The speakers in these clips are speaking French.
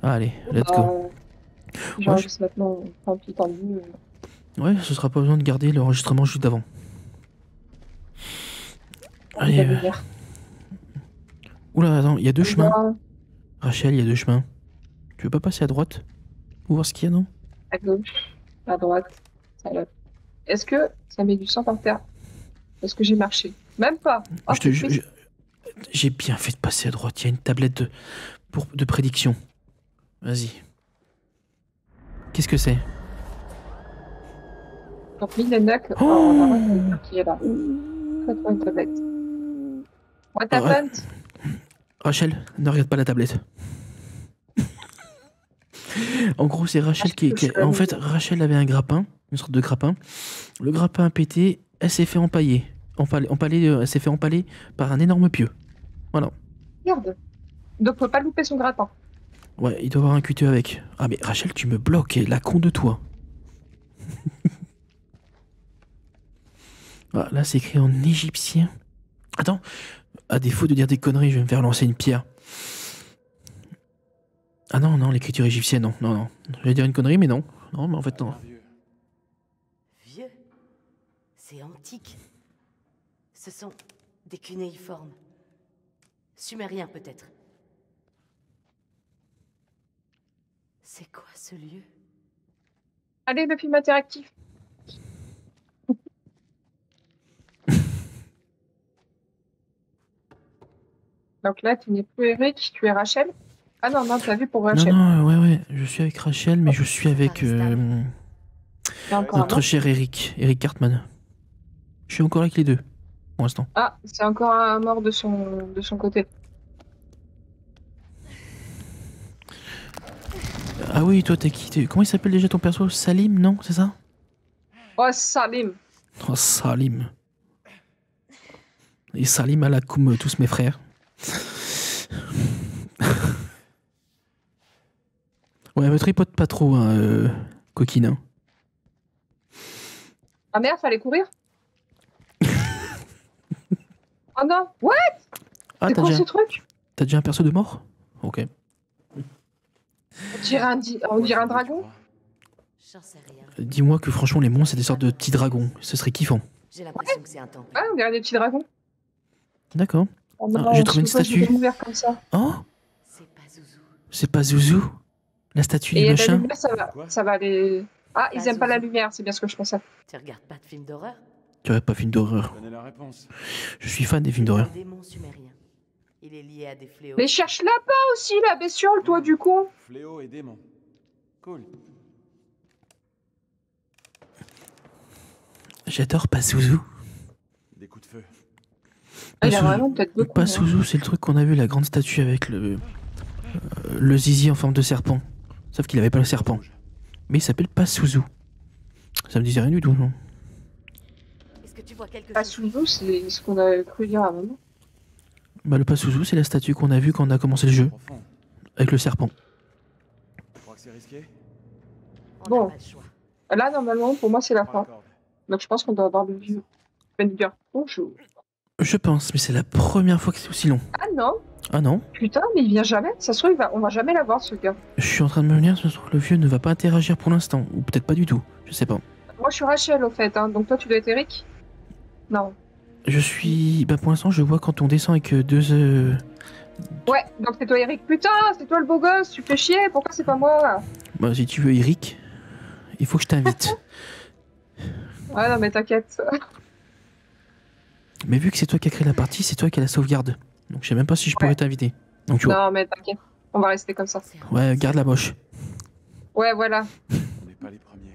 Allez, let's go. Genre, juste maintenant, tant pis, tant mieux. Ouais, ce sera pas besoin de garder l'enregistrement juste d'avant. Allez. Oula, attends, il y a deux chemins. Rachel, il y a deux chemins. Tu veux pas passer à droite pour voir ce qu'il y a, non? À gauche, à droite, salope. Est-ce que ça met du sang par terre? Est-ce que j'ai marché? Même pas. Oh, j'ai bien fait de passer à droite. Il y a une tablette de prédiction. Vas-y. Qu'est-ce que c'est? Donc, Minenac, on a qui est là. Faites-moi une tablette. What happened? Rachel, ne regarde pas la tablette. En gros, c'est Rachel en fait, Rachel avait un grappin, une sorte de grappin. Le grappin a pété, elle s'est fait empailler. Elle s'est fait empaler par un énorme pieu. Voilà. Merde. Donc, faut pas louper son grappin. Ouais, il doit avoir un cutter avec. Ah, mais Rachel, tu me bloques, la con de toi. Ah, là, c'est écrit en égyptien. Attends, à défaut de dire des conneries, je vais me faire lancer une pierre. Ah non, non, l'écriture égyptienne, non, non, non. Je vais dire une connerie, mais non. Non, mais en fait, non. Vieux? C'est antique. Ce sont des cunéiformes. Sumériens, peut-être. C'est quoi ce lieu? Allez, le film interactif. Donc là, tu n'es plus Eric, tu es Rachel. Ah non, non, t'as vu pour Rachel. Non, non, ouais, je suis avec Rachel, mais je suis avec notre cher Eric Cartman. Je suis encore avec les deux, pour l'instant. Ah, c'est encore un mort de son côté. Ah oui, toi, t'es qui? Comment il s'appelle déjà ton perso? Salim, non? C'est ça? Oh, Salim. Oh, Salim. Et Salim à la comme tous mes frères. Ouais, me tripote pas trop, hein, coquine. Hein. Ah merde, fallait courir. Oh non, what? Ah, c'est quoi ce truc? T'as déjà un perso de mort? Ok. On dirait un dragon. Dis-moi que franchement, les monstres, c'est des sortes de petits dragons. Ce serait kiffant. J'ai l'impression que c'est un temple. Ah, on dirait des petits dragons. D'accord. Oh, j'ai trouvé une statue. Comme ça. Oh? C'est pas Zouzou. C'est pas Zouzou? La statue du machin? La lumière, ça va les... Ah, ils aiment pas la lumière, c'est bien ce que je pensais. Tu regardes pas de films d'horreur? Tu regardes pas film d'horreur? Je suis fan des films d'horreur. Il est lié à des fléaux. Mais cherche là-bas aussi, la bestiole, toi, du coup. Fléau et démon. Cool. J'adore pas Zouzou. Des coups de feu. Il a vraiment peut-être beaucoup. Pas Zouzou, c'est le truc qu'on a vu, la grande statue avec le zizi en forme de serpent. Sauf qu'il avait pas le serpent. Mais il s'appelle pas Zouzou. Ça me disait rien du tout, non? Pazuzu, c'est ce qu'on a cru dire à un moment. Bah, le Pazuzu, c'est la statue qu'on a vue quand on a commencé le jeu. Avec le serpent. Tu crois que c'est risqué? Bon. Là, normalement, pour moi, c'est la fin. Donc, je pense qu'on doit avoir le vieux. Bendiger. Bonjour. Je pense, mais c'est la première fois que c'est aussi long. Ah non? Ah non? Putain, mais il vient jamais. Ça se trouve, on va jamais l'avoir, ce gars. Je suis en train de me dire, le vieux ne va pas interagir pour l'instant. Ou peut-être pas du tout. Je sais pas. Moi, je suis Rachel, au fait. Hein. Donc, toi, tu dois être Eric? Non. Je suis... Bah, pour l'instant, je vois quand on descend avec deux... Ouais, donc c'est toi Eric. Putain, c'est toi le beau gosse, tu fais chier, pourquoi c'est pas moi? Bah, si tu veux Eric, il faut que je t'invite. Ouais, non, mais t'inquiète. Mais vu que c'est toi qui as créé la partie, c'est toi qui as la sauvegarde. Donc je sais même pas si je pourrais t'inviter. Donc tu vois. Non, mais t'inquiète, on va rester comme ça. Ouais, garde la moche. Ouais, voilà. On n'est pas les premiers.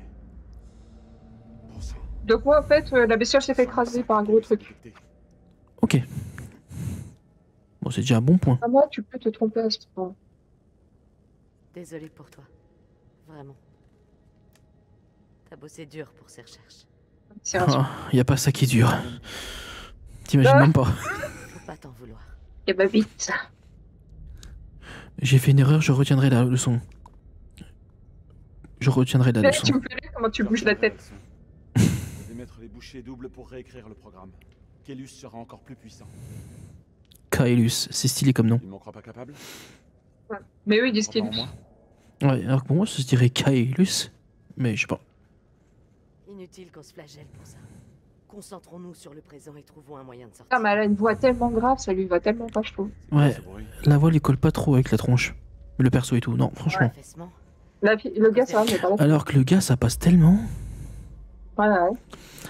Bon sang. Donc moi, en fait, la bestiole s'est fait écraser par un gros truc. Ok. Bon, c'est déjà un bon point. À moi, tu peux te tromper à ce moment. Désolée pour toi. Vraiment. T'as bossé dur pour ces recherches. Y a pas ça qui est dur. T'imagines même pas. Faut pas t'en vouloir. Et bah vite. J'ai fait une erreur, je retiendrai la leçon. Je retiendrai la leçon. Tu me fais comment tu bouges la tête. vais mettre les bouchées doubles pour réécrire le programme. Kélus sera encore plus puissant. Kaelus, c'est stylé comme nom. Tu ne m'en crois pas capable? Mais eux, ils disent Crois qu'il pas en est. moi? Ouais, alors que pour moi, ça se dirait Kaelus. Mais je sais pas. Inutile qu'on se flagelle pour ça. Concentrons-nous sur le présent et trouvons un moyen de sortir. Ah, mais elle a une voix tellement grave, ça lui va tellement pas, je trouve. Ouais, Ce bruit. la voix, elle colle pas trop avec la tronche. Le perso et tout, non, franchement. Affaissement. Le gars, ça va, mais pas la fille. Alors que le gars, ça passe tellement. Voilà, ouais.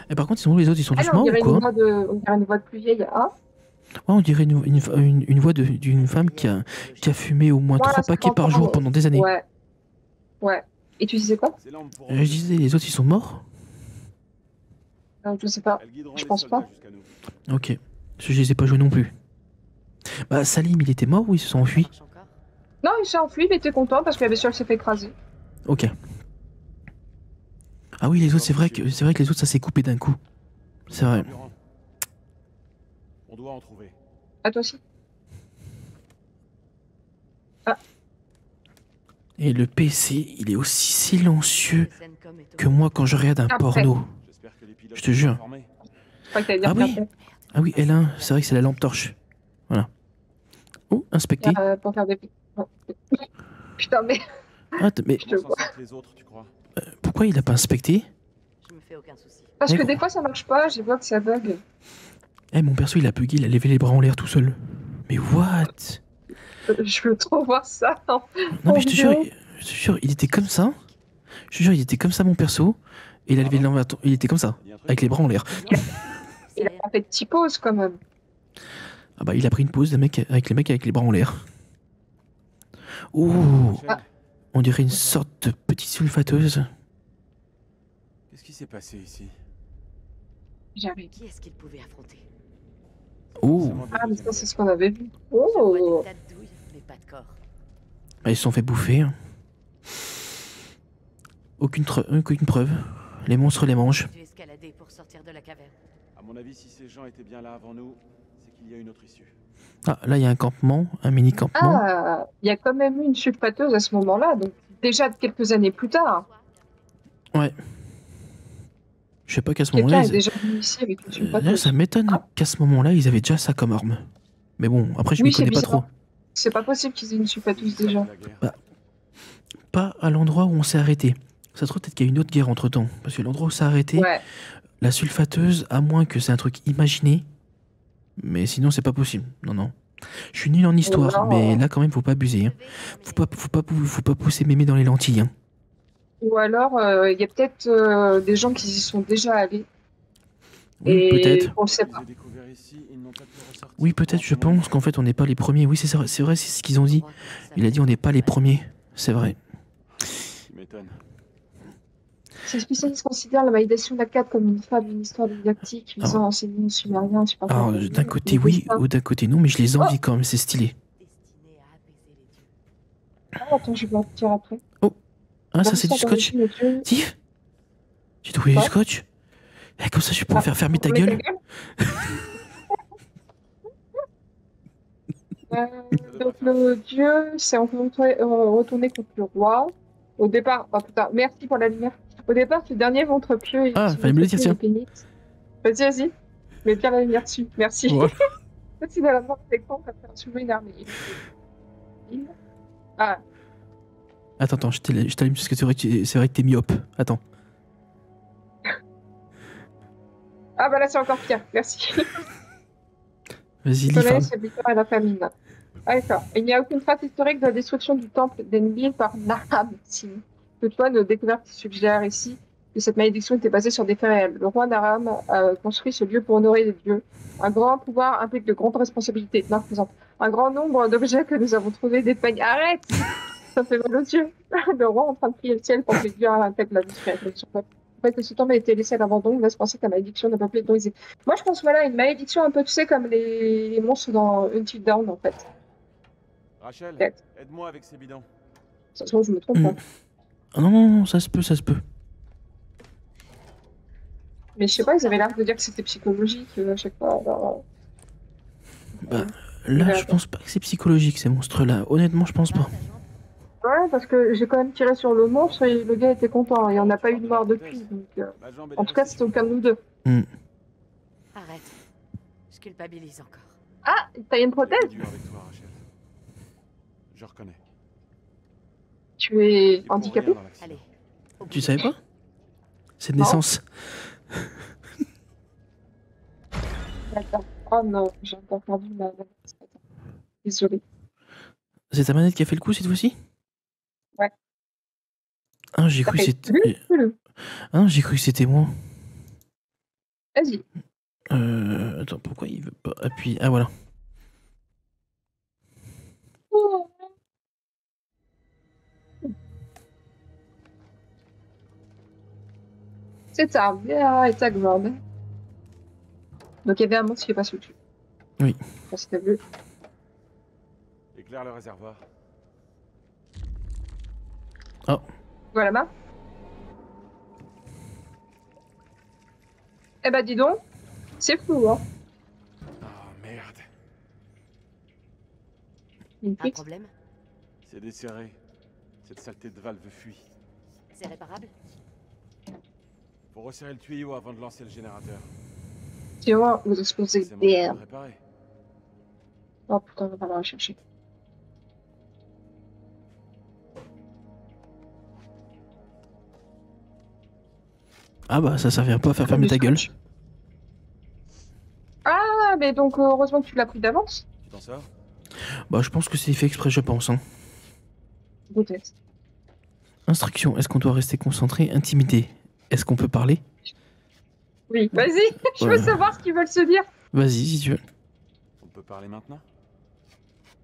Et par contre, sinon, les autres, ils sont Ah tous non, on morts dirait ou quoi? on dirait une voix de plus vieille. Ah, Ouais, on dirait une voix d'une femme qui a fumé au moins Voilà, 3 paquets par 50 ans, jour pendant des années. ouais. Ouais. Et tu disais quoi? Ces lampes pourront- Je disais, les autres, ils sont morts? Je sais pas. Elles guideront Je les pense soldats pas. jusqu'à nous. Ok. Parce que je les ai pas joués non plus. Bah, Salim, il était mort ou ils se sont enfuis? Marche encore. Non, il s'est enfui, il était content parce qu'il avait sûr qu'il s'est fait écraser. Ok. Ah oui, les autres, c'est vrai que les autres, ça s'est coupé d'un coup. C'est vrai. Carburant. On doit en trouver. À toi aussi. Et le PC, il est aussi silencieux Sencom est au- que moi quand je regarde un Après. porno. J'espère que les pilotes Je te sont jure. informés. Je crois que t'allais dire Ah oui. après. Ah oui, L1, c'est vrai que c'est la lampe torche. Voilà. Oh, inspecté. Pour faire des... Non. Putain, mais Ah, mais je te Comment vois. s'en sortent les autres, tu crois? pourquoi il a pas inspecté? Je me fais aucun souci. Parce que Mais des gros. fois ça marche pas, j'ai vu que ça bug. Eh, mon perso, il a bugué, il a levé les bras en l'air tout seul. Mais what? Je veux trop voir ça. Non, En mais je te jure, vidéo. il était comme ça. Je te jure, il était comme ça, mon perso. Et il a levé il était comme ça, Il y a un truc. avec les bras en l'air. Il a pas fait de petite pause quand même. Ah bah, il a pris une pause, avec les mecs avec les bras en l'air. Ouh, Rachel, on dirait une sorte de petite sulfateuse. qu'est-ce qui s'est passé ici? J'arrive. Qui est-ce qu'il pouvait affronter? Ouh, Forcément des Ah, mais deuxièmes ça, c'est guerres. ce qu'on avait vu. Je vois Oh! des tas de douilles, mais pas de corps. bah, ils se sont fait bouffer. Aucune preuve. Les monstres les mangent. J'ai dû escalader pour sortir de la caverne. À mon avis, si ces gens étaient bien là avant nous, c'est qu'il y a une autre issue. Ah, là, il y a un campement, un mini campement. Ah, il y a quand même eu une sulfateuse à ce moment-là, donc déjà quelques années plus tard. Ouais. Je sais pas qu'à ce Quelqu'un moment-là, est déjà venu ici avec une là, sulfateuse. ça m'étonne qu'à ce moment-là, ils avaient déjà ça comme arme. Mais bon, après, je Oui, m'y c'est connais pas bizarre. trop. C'est pas possible qu'ils aient une sulfateuse déjà. La guerre. Pas à l'endroit où on s'est arrêté. Ça se trouve peut-être qu'il y a une autre guerre entre temps. Parce que l'endroit où on s'est arrêté, Ouais. la sulfateuse, à moins que c'est un truc imaginé. Mais sinon, c'est pas possible. Non, non. Je suis nul en histoire, non. mais là, quand même, faut pas abuser. Hein. Faut pas pousser mémé dans les lentilles. Hein. Ou alors, il y a peut-être des gens qui y sont déjà allés. Oui, et peut-être. on le sait Ils pas. ont découvert ici, ils n'ont pas pu ressortir. Oui, peut-être, je pense qu'en fait, on n'est pas les premiers. Oui, c'est vrai, c'est ce qu'ils ont dit. Il a dit on n'est pas les premiers. C'est vrai. Tu m'étonnes. Ces spécialistes considèrent la validation d'Akkad comme une fable, une histoire didactique visant à enseigner aux Sumériens. Je sais pas Alors, quoi. d'un côté, Ils oui, disent pas. ou d'un côté, non, mais je les envie quand même, c'est stylé. Destiné à apaiser les dieux. Ah, attends, je vais te dire après. Ah, ça, c'est du scotch. Steve, j'ai trouvé du Quoi scotch. Eh, comme ça, je vais pouvoir Ah, faire fermer ta gueule. Donc le dieu s'est retourné contre le roi. Au départ, oh putain, merci pour la lumière. Au départ, ce dernier ventre pieux. Ah, fallait me le dire, tiens. Vas-y, vas-y. Mets bien la lumière dessus. Merci. Voilà. C'est dans la mort des camps pour faire soulever une armée. Ah, Attends, je t'allume parce que c'est vrai que t'es myope. Attends. ah bah là c'est encore pire. Merci. Vas-y, lis, Soleil, femme. c'est victoire et la famine. Ah, d'accord. Il n'y a aucune trace historique de la destruction du temple d'Enlil par Nahab. Toutefois, nos découvertes suggèrent ici que cette malédiction était basée sur des faits réels. Le roi Naram a construit ce lieu pour honorer les dieux. Un grand pouvoir implique de grandes responsabilités. Non, je plaisante. Un grand nombre d'objets que nous avons trouvés dépeignent. Arrête! Ça fait mal aux yeux. Le roi en train de prier le ciel pour que les dieux intègrent la discrétion. Le fait que ce temple a été laissé à l'abandon laisse penser que la malédiction n'a pas pu être brisée. Moi, je pense, voilà, une malédiction un peu, tu sais, comme les monstres dans Until Dawn, en fait. Rachel, Peut-être. aide-moi avec ces bidons. Ça se trouve, je me trompe. Hein. Ah non, non, non, ça se peut, ça se peut. Mais je sais pas, ils avaient l'air de dire que c'était psychologique à chaque fois. Alors, Bah, là, je pense pas que c'est psychologique, ces monstres-là. Honnêtement, je pense pas. ouais, Ouais, parce que j'ai quand même tiré sur le monstre et le gars était content. Et on n'a pas eu de mort depuis. Donc, Ma jambe, elle en est tout cas, restée c'était sur aucun le de nous dos. deux. Arrête. Je culpabilise encore. Ah, t'as une J'ai prothèse? été dur avec toi, Rachel. Je reconnais. Tu es C'est pour handicapé? rien dans l'accident. Allez. Au Tu boulot. savais pas? C'est de Non. naissance. D'accord. Oh non, j'ai encore perdu ma... Désolée. C'est ta manette qui a fait le coup cette fois-ci? Ouais. Ah, j'ai Ça cru que fait c'était. Ah, j'ai cru que c'était moi. Vas-y. Attends, pourquoi il veut pas appuyer? Ah, voilà. C'est ça, bien et ta grande. Donc il y avait un monstre qui est passé au-dessus. Oui. Enfin, si t'as vu. Éclaire le réservoir. Oh, Voilà la main. Eh ben dis donc, c'est flou, hein. Oh merde. Une Un fuite. problème? C'est desserré. Cette saleté de valve fuit. C'est réparable? Faut resserrer le tuyau avant de lancer le générateur. Sinon, vous explosez C'est mon tour derrière. de réparer. Oh putain, on va falloir la chercher. ah bah ça servira pas à faire fermer ta gueule. Ah, mais donc heureusement que tu l'as pris d'avance. Tu t'en sors? Bah je pense que c'est fait exprès, je pense. Hein. Peut-être. Instruction, est-ce qu'on doit rester concentré? Intimidé, est-ce qu'on peut parler? Oui, vas-y, je veux Ouais. savoir ce qu'ils veulent se dire. Vas-y si tu veux. On peut parler maintenant?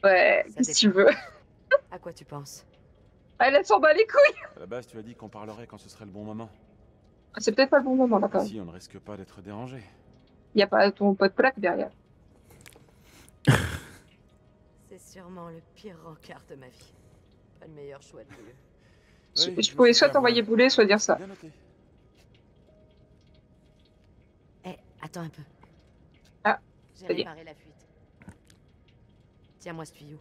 Ouais, Ça qu'est-ce que tu dépend. veux? À quoi tu penses? Elle s'en bat les couilles. À la base, tu as dit qu'on parlerait quand ce serait le bon moment. C'est peut-être pas le bon moment, là, quand même. Ici, on ne risque pas d'être dérangé. Y a pas ton pote plaque derrière. C'est sûrement le pire rencard de ma vie. Pas le meilleur choix de lieu. Je pouvais soit t'envoyer bouler, soit dire ça. Bien noté. Eh, attends un peu. Ah, J'ai ça y est. réparé la fuite. Tiens-moi ce tuyau.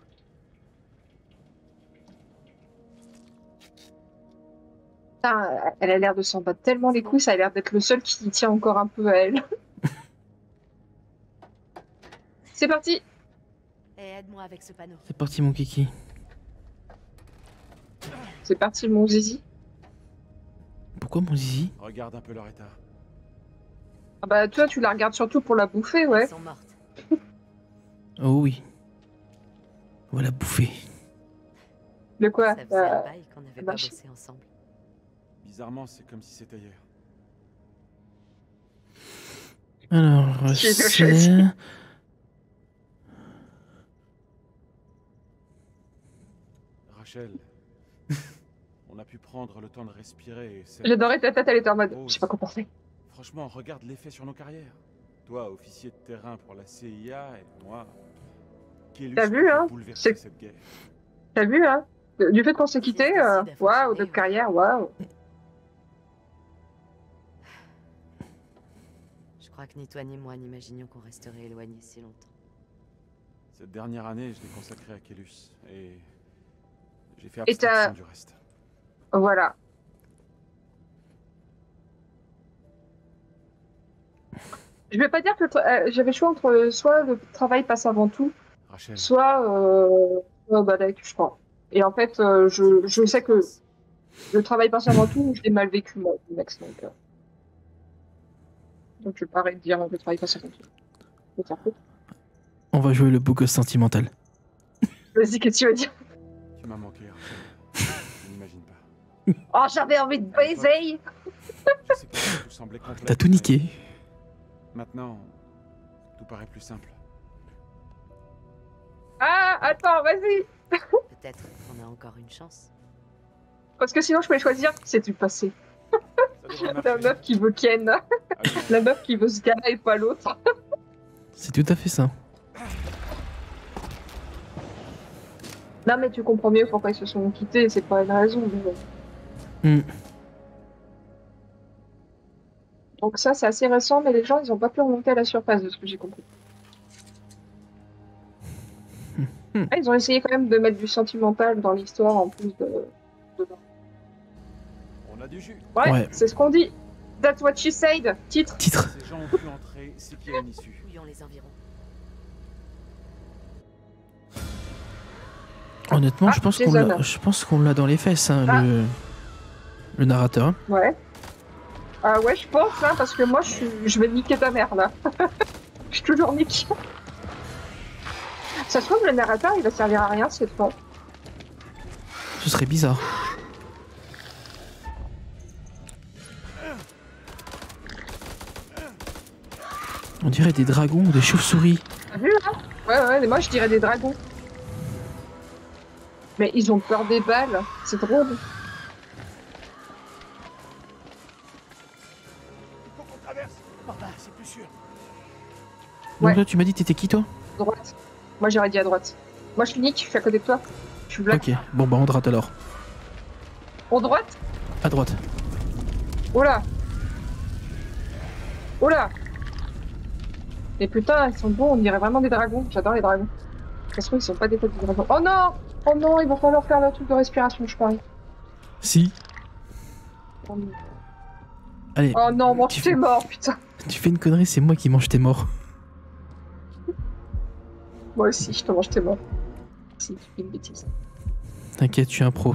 Putain, elle a l'air de s'en battre tellement les couilles, ça a l'air d'être le seul qui tient encore un peu à elle. C'est parti. Et aide-moi avec ce panneau. C'est parti mon kiki. C'est parti, mon zizi. Pourquoi mon zizi? Regarde un peu leur état. Ah bah toi, tu la regardes surtout pour la bouffer, ouais. Elles sont mortes. Oh oui. Voilà bouffé. De quoi? Ça faisait un bail qu'on n'avait pas marché. bossé ensemble. Bizarrement, c'est comme si c'était hier. Alors, J'ai c'est... choisi. Rachel, on a pu prendre le temps de respirer et c'est... J'adorais ta tête, elle était en mode. Je sais pas quoi penser. Franchement, regarde l'effet sur nos carrières. Toi, officier de terrain pour la CIA, et moi... Kélus T'as vu, qui a hein? bouleversé C'est- cette guerre. T'as vu, hein? Du fait qu'on s'est quitté, Fils de Sid a waouh, fonctionné, notre ouais. carrière, waouh. Je crois que ni toi ni moi n'imaginions qu'on resterait éloignés si longtemps. Cette dernière année, je l'ai consacrée à Kélus, et... j'ai fait Et t'as- abstraction du reste. Voilà. Je vais pas dire que j'avais le choix entre soit le travail passe avant tout, Rachel, soit Balek, je crois. Et en fait, je sais que le travail passe avant tout, je l'ai mal vécu, moi, le mec, donc je vais pas arrêter de dire le travail passe avant tout. Faut faire foutre. On va jouer le beau gosse sentimental. Vas-y, qu'est-ce que tu veux dire? tu m'as manqué, Rachel. Tu n'imagines pas. Oh, j'avais envie de baiser! Je sais pas, tout semblait complexe. T'as tout niqué. Maintenant, tout paraît plus simple. Ah, attends, vas-y! Peut-être qu'on a encore une chance. Parce que sinon, je pouvais choisir, c'est du passé. Ça devrait La marcher. meuf qui veut Ken, Allez, la meuf qui veut ce gars-là et pas l'autre. C'est tout à fait ça. Non, mais tu comprends mieux pourquoi ils se sont quittés, c'est pas une raison. Mais... Hmm. Donc ça, c'est assez récent, mais les gens, ils ont pas pu remonter à la surface de ce que j'ai compris. Ah, ils ont essayé quand même de mettre du sentimental dans l'histoire en plus de... On a du jus. Ouais, Ouais. c'est ce qu'on dit. That's what she said. Titre. Titre. Ces gens ont pu entrer, c'est qu'il y a une issue. Fouillons les environs. Honnêtement, Ah, je pense qu'on l'a dans les fesses, hein, Ah. le narrateur. Hein. Ouais. Ah ouais, je pense, hein, parce que moi, je vais niquer ta mère, là. Je suis toujours niqué. Ça se trouve, le narrateur, il va servir à rien cette fois. Ce serait bizarre. On dirait des dragons ou des chauves-souris. T'as vu, là? Ouais, moi, je dirais des dragons. Mais ils ont peur des balles. C'est drôle. Il faut qu'on traverse. Par là, c'est plus sûr. Donc Ouais. toi, tu m'as dit t'étais qui, toi? Droite. Moi, j'aurais dit à droite. Moi, je suis Nick, je suis à côté de toi. Je suis black. Ok, bon bah on rate alors. En droite? À droite. Oh là! Oh là! Mais putain, ils sont beaux, on dirait vraiment des dragons. J'adore les dragons. De toute façon, ils sont pas des têtes de dragons. Oh non! Oh non, ils vont falloir faire leur truc de respiration, je parie. Si. Allez, Oh non, moi, Tu t'es fais- mort, putain. tu fais une connerie, c'est moi qui mange tes morts. Moi aussi, je te mange tes morts. Si, tu fais une bêtise. T'inquiète, je suis un pro.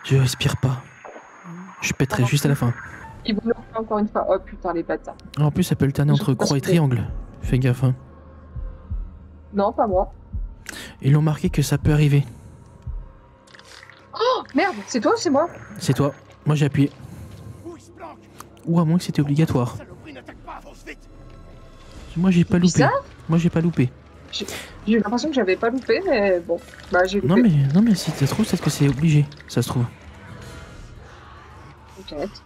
Je respire pas. Je pèterai Ah, juste à la fin. Ils vont le refaire encore une fois. Oh putain, les bâtards. En plus, ça peut alterner Je entre sais pas croix et ce que- triangle. Fais gaffe. Hein. Non, pas moi. Ils l'ont marqué que ça peut arriver. Oh merde, c'est toi ou c'est moi? C'est toi. Moi j'ai appuyé. Où il se planque? Ou à moins que c'était obligatoire. Saloperie, n'attaque pas, avance vite. Moi j'ai pas loupé. Bizarre. Moi j'ai pas loupé. J'ai eu l'impression que j'avais pas loupé, mais bon. Bah, j'ai loupé. Non mais si ça se trouve, c'est que c'est obligé. Ça se trouve. Peut-être.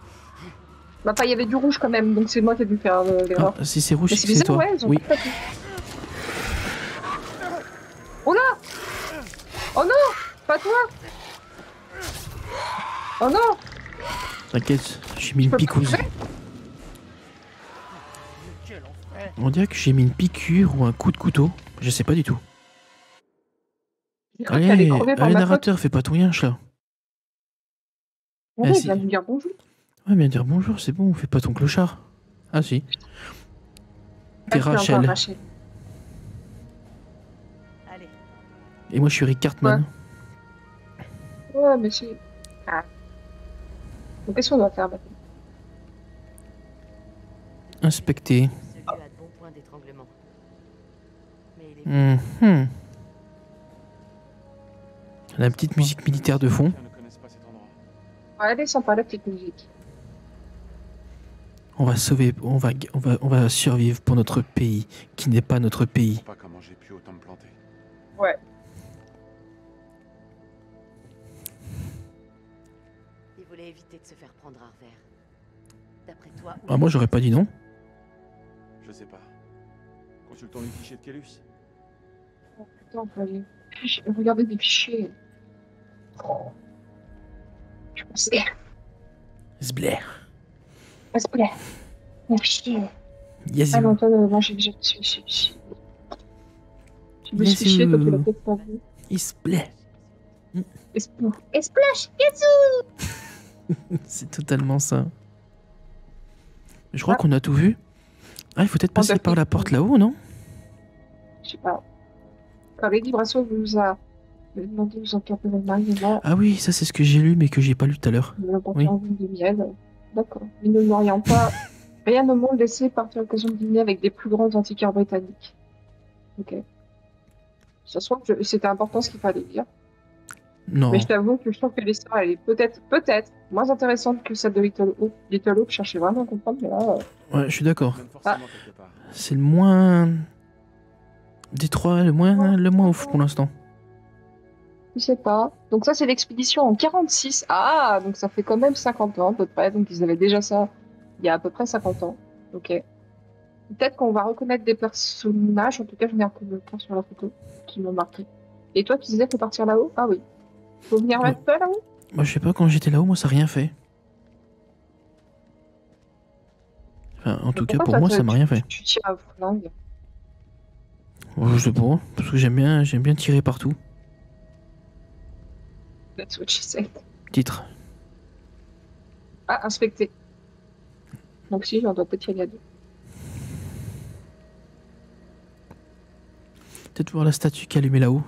Bah, pas, il y avait du rouge quand même, donc c'est moi qui ai dû faire l'erreur. Ah, si c'est rouge, Mais c'est c'est que c'est bizarre, toi. ouais, ils ont Oui. pas fait. Oh là! Oh non! Pas toi! Oh non! T'inquiète, j'ai mis Je une peux picouse. pas faire. Quel enfer. On dirait que j'ai mis une piqûre ou un coup de couteau. Je sais pas du tout. J'ai cru qu'elle allait crever par allez ma faute. narrateur, fais pas ton yinche là. Ouais, Ah, il si. vient de nous dire bonjour. Ouais, mais dire bonjour, c'est bon, fais pas ton clochard. Ah si. T'es Ah, je suis encore Rachel. Rachel. Allez, Et moi je suis Rick Cartman. Ouais, mais c'est. Ah. Donc, qu'est-ce qu'on doit faire maintenant? Inspecté. ce lieu a de bons points d'étranglement. Mais il est Mhm. La petite musique militaire de fond. Ils ne connaissent pas cet endroit. Ouais, elle est sympa, la petite musique. On va sauver, on va survivre pour notre pays, qui n'est pas notre Je pays. comprends pas comment j'ai pu autant me planter. Ouais. Il voulait éviter de se faire prendre à revers. D'après toi, où Ah, moi j'aurais pas dit non. Je sais pas. Consultons les fichiers de Kélus. Oh, putain, on peut aller. J'ai regardé des fichiers. Oh. Je pensais. Zblair. S'il te plaît. Mes fichiers. Yazoo. Ah non, toi, moi j'ai déjà dessus. Je me suis Yes, fiché, toi tu l'as you. peut-être pas vu. Il se plaît. Splash. C'est totalement ça. Je crois Ah. qu'on a tout vu. Ah, il faut peut-être passer a par fait- la porte là-haut, non? Je sais pas. Quand Lady Brasso vous a demandé de vous encadrer le mariement, Ah oui, ça c'est ce que j'ai lu mais que j'ai pas lu tout à l'heure. de l'emporter Oui. en ville de miel. D'accord. Mais nous n'aurions pas rien au monde laissé partir à l'occasion de dîner avec des plus grands antiquaires britanniques. Ok. Ça se trouve que c'était important ce qu'il fallait dire. Non. Mais je t'avoue que je trouve que l'histoire, elle est peut-être moins intéressante que celle de Little Hope. Little Hope cherchait vraiment à comprendre, mais là, Ouais, je suis d'accord. Même forcément quelque part. C'est le moins des trois, le moins ouf pour l'instant. je sais pas. Donc ça, c'est l'expédition en 46. Ah, donc ça fait quand même 50 ans à peu près. Donc ils avaient déjà ça il y a à peu près 50 ans. Ok. Peut-être qu'on va reconnaître des personnages. En tout cas, je n'ai reconnu aucun sur la photo qui m'ont marqué. Et toi, tu disais qu'il faut partir là-haut? Ah oui. Faut venir Ouais. avec toi là-haut? Moi, je sais pas, quand j'étais là-haut, moi ça a rien fait. Enfin, en tout cas, Pourquoi pour toi, moi, ça m'a rien fait. Tu tiens à flingue. Je sais pas, parce que j'aime bien tirer partout. That's what she said. Titre. Ah, inspecter. Donc si, j'en dois peut-être y aller à deux. Peut-être voir la statue qui est allumée là-haut.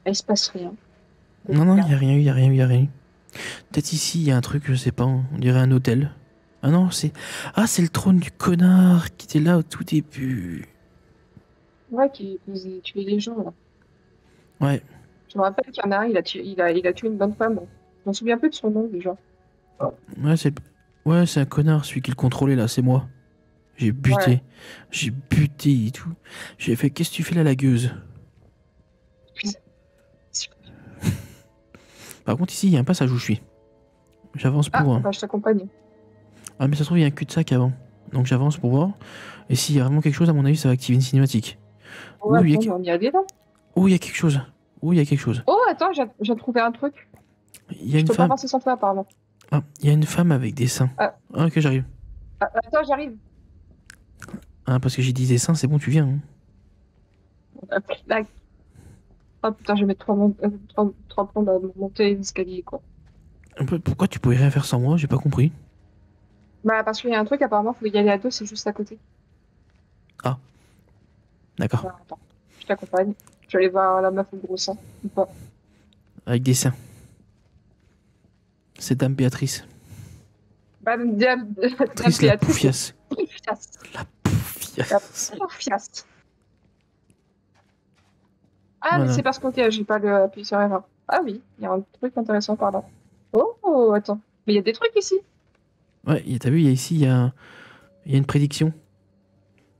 Ah, il se passe rien. Non, non, y a rien eu, y a rien eu, y a rien eu. Peut-être ici, il y a un truc, je sais pas, on dirait un hôtel. Ah non, c'est... Ah, c'est le trône du connard qui était là au tout début. Ouais, qui faisait tuer les gens, là. Ouais, Je me rappelle qu'il y en a un, il a tué une bonne femme. Je m'en souviens plus de son nom, déjà. ouais, c'est... Ouais, c'est un connard, celui qui le contrôlait là, c'est moi. J'ai buté. Ouais. J'ai buté et tout. J'ai fait, qu'est-ce que tu fais là, la gueuse? Par contre, ici, il y a un passage où je suis. J'avance pour Ah, voir. bah, je t'accompagne. Ah, mais ça se trouve, il y a un cul-de-sac avant. Donc j'avance pour voir. Et s'il y a vraiment quelque chose, à mon avis, ça va activer une cinématique. Ouais, Ouh, attends, mais on y allait, là. Ouh, il y a quelque chose. Ouh, il y a quelque chose. Oh, attends, j'ai trouvé un truc. Il y a Je une peux pas femme. avancer sans toi, apparemment. Ah, il y a une femme avec des seins. Ah, Ah, ok, j'arrive. attends, j'arrive. Ah, parce que j'ai dit des seins, c'est bon, tu viens. Hein. Là. Oh putain, je vais mettre trois plombs à monter l'escalier, quoi. Pourquoi tu pouvais rien faire sans moi? J'ai pas compris. Bah, parce qu'il y a un truc, apparemment, faut y aller à deux, c'est juste à côté. Ah, d'accord. Alors, attends, je t'accompagne. Je vais aller voir la meuf au gros sein. Ou pas. Avec des seins. C'est Dame Béatrice. Bah, Dame Béatrice, la Béatrice, poufiasse. Poufias. La La poufiasse. Poufias. Ah, mais Voilà. c'est parce qu'on j'ai pas le appui sur erreur. Ah oui, il y a un truc intéressant par là. Oh, attends. Mais il y a des trucs ici. Ouais, t'as vu, il y a ici, il y a une prédiction.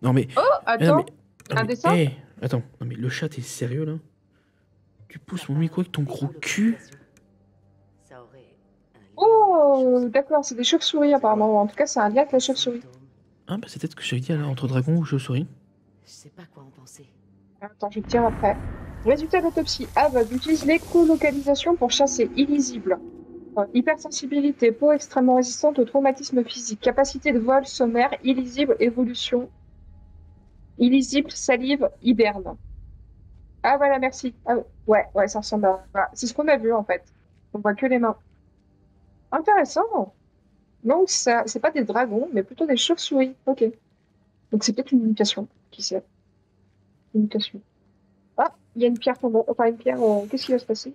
Non mais, Oh, non mais, attends. non Un mais, dessin? attends, non mais le chat, t'es sérieux là? Tu pousses mon micro avec ton gros cul? Écolocalisation. Ça aurait un lien Oh, avec les choses. d'accord, c'est des chauves-souris apparemment. En tout cas, c'est un lien avec la chauve-souris. Symptômes. Ah bah c'est peut-être ce que je t'avais dit là, entre dragon ou chauve-souris. Je sais pas quoi en penser. Attends, je vais te dire après. Résultat de l'autopsie. Ave utilise l'écolocalisation pour chasser. Illisible. Hypersensibilité, peau extrêmement résistante au traumatisme physique. Capacité de vol sommaire, illisible, évolution. Illisible, salive, hiberne. Ah voilà, merci. Ah, ouais, ça ressemble à... Voilà. C'est ce qu'on a vu en fait. On voit que les mains. Intéressant. Donc ça, c'est pas des dragons, mais plutôt des chauves-souris. Ok. Donc c'est peut-être une mutation. Qui sait? Une mutation. Ah, il y a une pierre tombante. Enfin, une pierre. Qu'est-ce qui va se passer?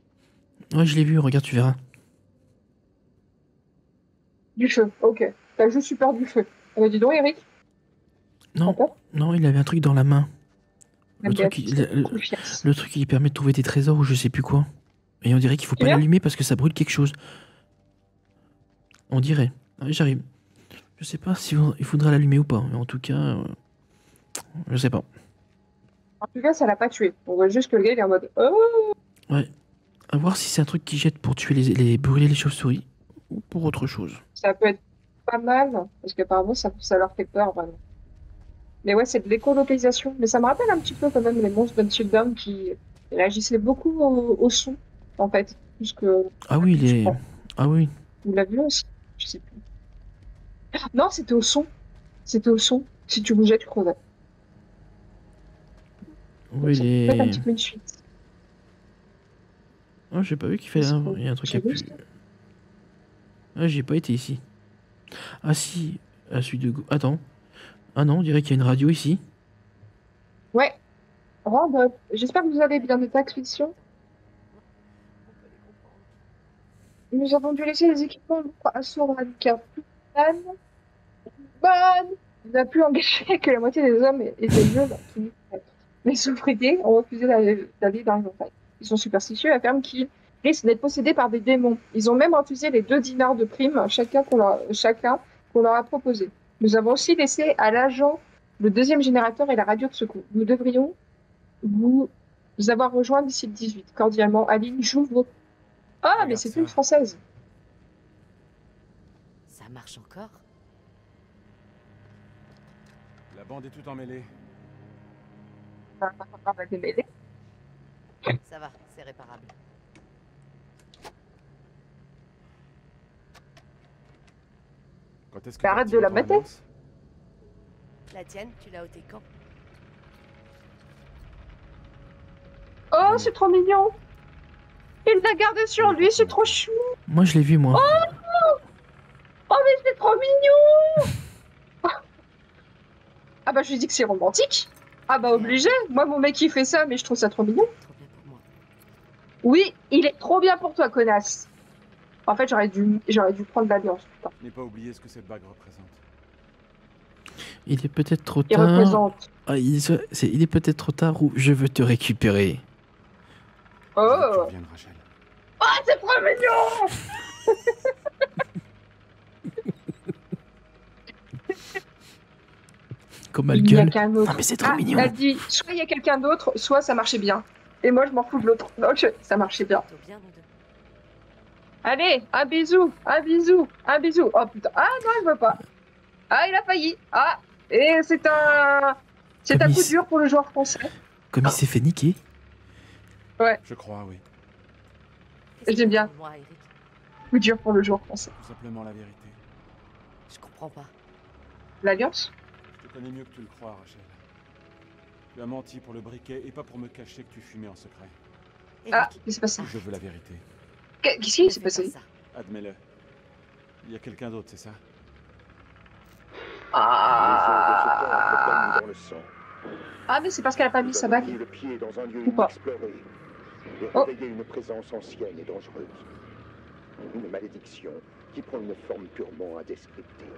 Ouais, je l'ai vu, regarde, tu verras. Du feu. Ok. T'as juste super du feu. Ah bah dis donc, Eric. Non, T'as peur? non, il avait un truc dans la main. Le truc, Béatrice, confiance. le truc, il permet de trouver des trésors ou je sais plus quoi. Et on dirait qu'il faut Tu pas viens? l'allumer parce que ça brûle quelque chose. On dirait. Ouais, j'arrive. Je sais pas si il faudra l'allumer ou pas. Mais en tout cas, je sais pas. En tout cas, ça l'a pas tué. On voit juste que le gars il est en mode oh. Ouais. À voir si c'est un truc qui jette pour tuer brûler les chauves-souris ou pour autre chose. Ça peut être pas mal parce qu'apparemment ça leur fait peur vraiment. Mais ouais, c'est de l'écolocalisation. Mais ça me rappelle un petit peu quand même les monstres d'Until Dawn qui réagissaient beaucoup au son en fait. Plus que Ah oui, je crois. Ah oui. Vous l'avez vu aussi? Je sais plus. Non, c'était au son. C'était au son. Si tu bougeais, tu crevais. Donc Oui, ça peut être un petit peu une suite. Ah, j'ai pas vu qu'il Mais fallait. c'est cool. Il y a un truc J'ai à vu plus. ça. Ah, j'ai pas été ici. Ah si, à celui de attends. Ah non, on dirait qu'il y a une radio ici. Ouais. Randolph. J'espère que vous allez bien de ta expédition. On peut les comprendre. Nous avons dû laisser les équipements à Soran car Plan n'a pu engager que la moitié des hommes et des lieux qui les ouvriers ont refusé d'aller dans les montagnes. Ils sont superstitieux et affirment qu'ils risquent d'être possédés par des démons. Ils ont même refusé les 2 dinars de prime chacun qu'on leur a proposé. Nous avons aussi laissé à l'agent le deuxième générateur et la radio de secours. Nous devrions vous avoir rejoint d'ici le 18. Cordialement, Aline Jouveau. Ah, mais Regarde c'est ça. une française. Ça marche encore? La bande est tout emmêlée. On va démêler. Ça va, c'est réparable. Quand est-ce que Mais t'as arrête de activé la ton mater. alliance? La tienne, tu l'as ôtée quand? Oh, c'est trop mignon. Il l'a gardé sur lui, c'est trop chou. Moi, je l'ai vu, moi. Oh, mais c'est trop mignon. Ah bah, je lui dis que c'est romantique. Ah bah, obligé. Moi, mon mec, il fait ça, mais je trouve ça trop mignon. Trop bien pour moi. Oui, il est trop bien pour toi, connasse. En fait, j'aurais dû prendre l'alliance, putain. N'aie pas oublié ce que cette bague représente. Il est peut-être trop Il tard. représente... Ah, il est peut-être trop tard ou je veux te récupérer. Je veux que tu Oh, reviennes, Rachel. oh c'est trop mignon. Comme elle Il n'y a gueule. qu'un autre. Ah, mais c'est trop mignon. Elle dit, soit il y a quelqu'un d'autre, soit ça marchait bien. Et moi, je m'en fous de l'autre. Donc, ça marchait bien. Plutôt bien, nous deux. Allez, un bisou, un bisou, un bisou. Oh putain, ah non, il veut pas. Ah, il a failli. Ah, et c'est un Comme coup il- dur pour le joueur français. Comme il s'est fait niquer. Je crois, oui. Qu'est-ce que J'aime tu bien. veux de moi, Eric? Coup dur pour le joueur français. Tout simplement la vérité. Je comprends pas. L'Alliance? Je te connais mieux que tu le crois, Rachel. Tu as menti pour le briquet et pas pour me cacher que tu fumais en secret. Ah, Eric, qu'est-ce qui s'est passé? Je veux la vérité. Qu'est-ce qui ne s'est fais passé? pas ça. Admets-le. Il y a quelqu'un d'autre, c'est ça? Ah, Dans le sang. mais c'est parce qu'elle a pas mis Nous sa avons bague. mis le pied dans un lieu Ou pas. inexploré et Oh. réveillé une présence ancienne et dangereuse. Une malédiction qui prend une forme purement indescriptible.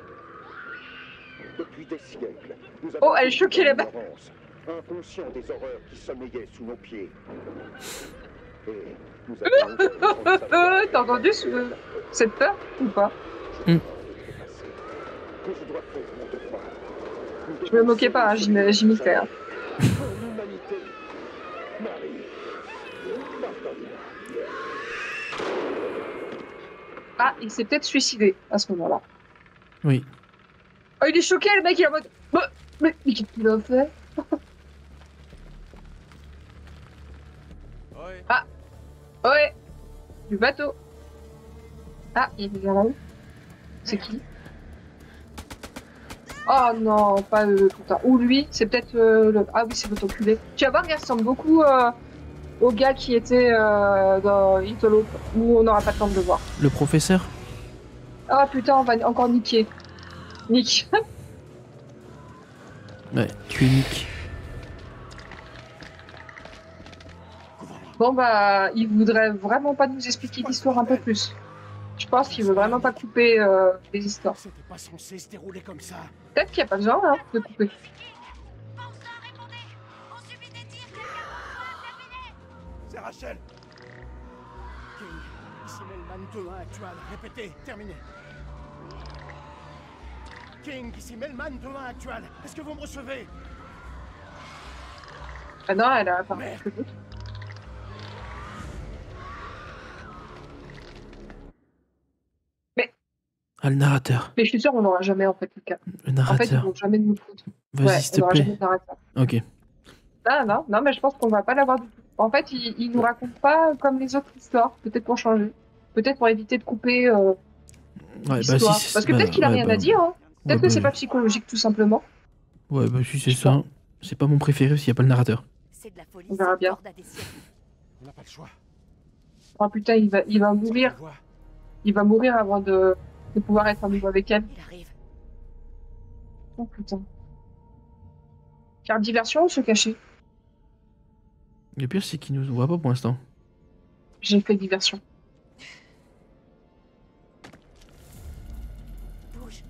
Depuis des siècles, nous avons Oh, elle est vécu choquée, dans là-bas. l'ignorance, inconscients des horreurs qui sommeillaient sous nos pieds. Et nous avons T'as entendu cette peur ou pas? Mais je dois faire mon devoir. Nous Je me moquais pas, hein, j'imitais. Hein. Pour l'humanité. Marie. Pardonne. Ah, il s'est peut-être suicidé à ce moment-là. Oui. Oh, il est choqué, le mec, il est en mode... Mais qu'est-ce qu'il a fait? Ouais. Ouais, du bateau. Ah, il y a des gars là-haut. C'est qui? Oh non, pas le putain. Ou lui, c'est peut-être le... Ah oui, c'est l'autre enculé. Tu vas voir, il ressemble beaucoup au gars qui était dans Italo, où on n'aura pas le temps de le voir. Le professeur. Ah putain, on va encore niquer. Nick. Ouais, tu es Nick. Bon bah, il voudrait vraiment pas nous expliquer l'histoire un peu plus. Je pense qu'il veut vraiment pas couper les histoires. C'était pas censé se dérouler comme ça. Peut-être qu'il n'y a pas besoin hein, de couper. C'est Rachel. King, ici Melman 2-1 actuel. Répétez, terminé. King, ici Melman 2-1 actuel. Est-ce que vous me recevez? Ah non, elle a pas Merde. que d'autres. Ah, le narrateur. Mais je suis sûre qu'on n'aura jamais en fait le cas. Le En fait, ils narrateur. vont jamais nous foutre. Vas-y, Ouais, s'il on te n'aura plaît. jamais de narrateur. Ok. Non, mais je pense qu'on va pas l'avoir du tout. En fait, il nous raconte pas comme les autres histoires. Peut-être pour changer. Peut-être pour éviter de couper Ouais, bah l'histoire. si. Parce que peut-être qu'il a rien à dire. Hein. Peut-être Ouais, que c'est bah, pas psychologique tout simplement. Ouais, bah si c'est Je sais ça. C'est pas mon préféré s'il y a pas le narrateur. C'est de la folie. On verra ça bien. accorde à des siècles. On n'a pas le choix. Oh putain, il va mourir. Je vois. Il va mourir avant de pouvoir être à nouveau avec elle. Il arrive. Oh putain. Faire diversion ou se cacher? Le pire, c'est qu'il nous voit pas pour l'instant. J'ai fait diversion. Bouge.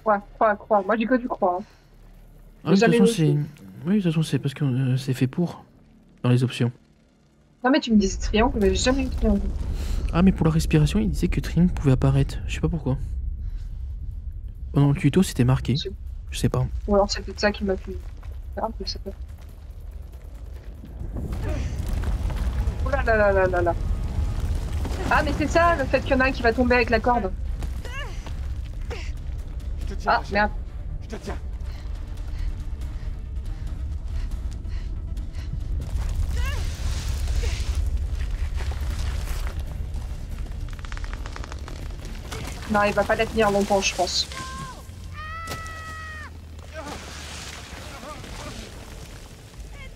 Crois. Moi, j'ai que du crois. Hein. Ah, de toute jamais façon, vu. c'est. Oui, de toute façon, c'est parce que c'est fait pour. Dans les options. Non, mais tu me disais triangle, mais j'ai jamais eu de triangle. Ah, mais pour la respiration, il disait que Triangle pouvait apparaître. Je sais pas pourquoi. Pendant le tuto, c'était marqué. C'est- Je sais pas. Ou alors c'est peut-être ça qui m'a fait. Ah, je sais pas. Oh là là là là là là. Ah, mais c'est ça, le fait qu'il y en a un qui va tomber avec la corde. Je te tiens, Ah, Rachel. merde. Je te tiens. Non, il va pas la tenir longtemps, je pense.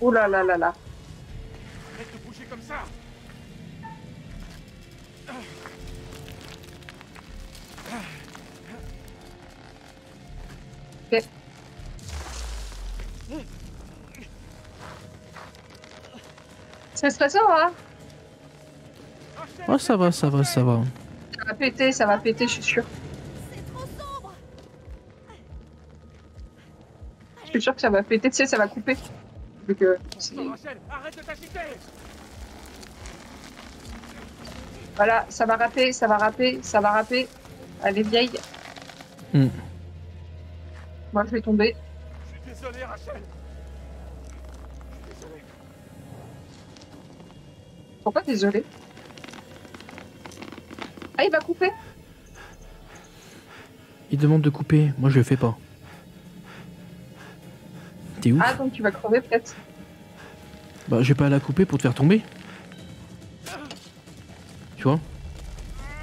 Oh là là là là. Arrête de bouger comme ça. Ok. C'est stressant, hein? Oh, ça va, ça va, ça va. Ça va péter, je suis sûre. C'est trop sombre. Je suis sûre que ça va péter, tu sais, ça va couper. Donc, c'est- Rachel, arrête de t'agiter. voilà, ça va râper, ça va râper, ça va râper. Elle est vieille. Hmm. Moi, je vais tomber. Je suis désolé, Rachel. Je suis désolé. Pourquoi désolé? Ah, il va couper? Il demande de couper, moi je le fais pas. T'es ouf? Ah, donc tu vas crever peut-être. Bah, je vais pas la couper pour te faire tomber. Tu vois?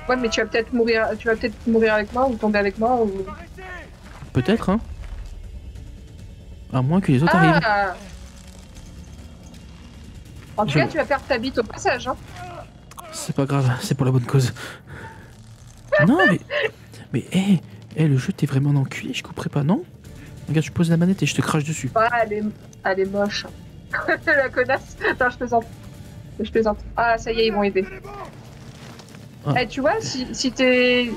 Ouais, mais tu vas peut-être mourir avec moi ou tomber avec moi ou... Arrêtez. Peut-être, hein? À moins que les autres arrivent. Ah! En tout Je- cas, tu vas perdre ta bite au passage, hein. C'est pas grave, c'est pour la bonne cause. Non, mais. Mais, hé, le jeu, t'es vraiment enculé, je couperai pas, non? Regarde, je pose la manette et je te crache dessus. Ah, elle est moche. La connasse. Attends, je plaisante. Je plaisante. Ah, ça y est, ils vont aider. Ah. Eh, tu vois, si t'es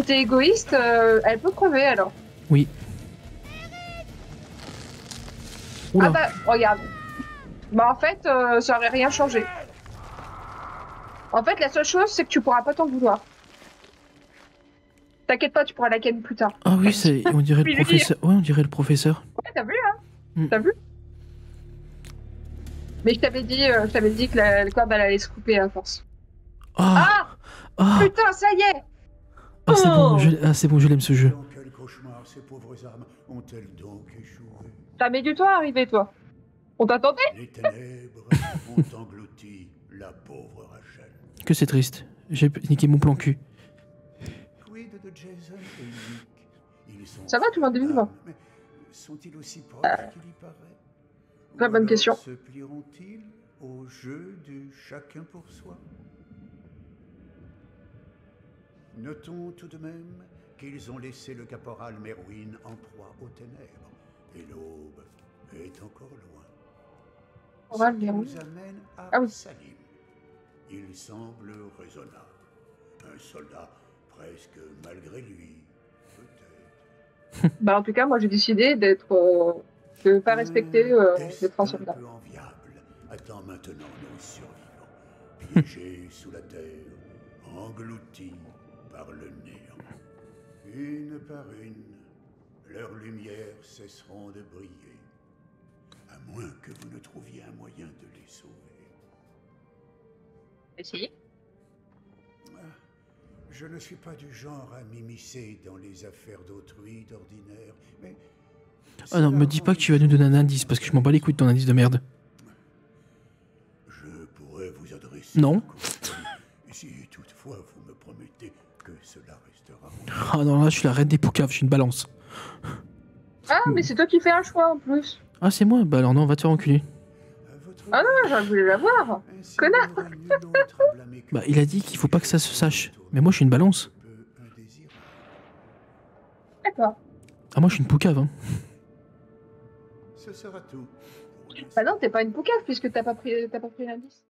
égoïste, elle peut crever alors. Oui. Oula. Ah bah, regarde. Bah en fait, ça aurait rien changé. En fait, la seule chose, c'est que tu pourras pas t'en vouloir. T'inquiète pas, tu pourras la ken plus tard. Ah oui, on dirait le Oui, professeur. Ouais, on dirait le professeur. Ouais, t'as vu, hein? Mm. T'as vu? Mais je t'avais dit que la corde, elle allait se couper à force. Ah! Ah! Ah! Putain, ça y est! Ah, c'est bon, c'est bon, je l'aime ce jeu. Dans quel cauchemar ces pauvres âmes ont-elles donc échoué? T'as mis du temps à arriver, toi. On t'attendait? Les ténèbres ont englouti la pauvre Rachel. Que c'est triste. J'ai niqué mon plan cul. Quid de Jason et Nick? Ils sont Ça va, tout le monde est vivant. mais sont-ils aussi proches qu'il y paraît? Très Ou bonne alors question. se plieront-ils au jeu du chacun pour soi? Notons tout de même qu'ils ont laissé le caporal Merwin en proie aux ténèbres, et l'aube est encore loin. Caporal Ce qui Merwin. nous amène à Ah oui. Salim. Il semble raisonnable. Un soldat presque malgré lui, peut-être. Bah, en tout cas, moi, j'ai décidé de pas respecter, d'être un soldat. Un peu enviable attend maintenant nos survivants, piégés sous la terre, engloutis par le néant. Une par une, leurs lumières cesseront de briller, à moins que vous ne trouviez un moyen de les sauver. Essayez. Je ne suis pas du genre à m'immiscer dans les affaires d'autrui d'ordinaire, mais... Ah non, me dis pas que tu vas nous donner un indice, parce que je m'en bats les couilles de ton indice de merde. Je pourrais vous adresser... Non. un conseil, si toutefois vous me promettez que cela restera... Ah non, là, je suis la reine des poucaves, je suis une balance. Ah, mais c'est toi qui fais un choix, en plus. Ah, c'est moi? Bah alors non, va te faire enculer. Ah non, j'aurais voulu la voir. Connard. Bah, il a dit qu'il faut pas que ça se sache. Mais moi, je suis une balance. D'accord. Ah, moi, je suis une poucave, hein. Ce sera tout. Bah non, t'es pas une poucave, puisque t'as pas pris l'indice.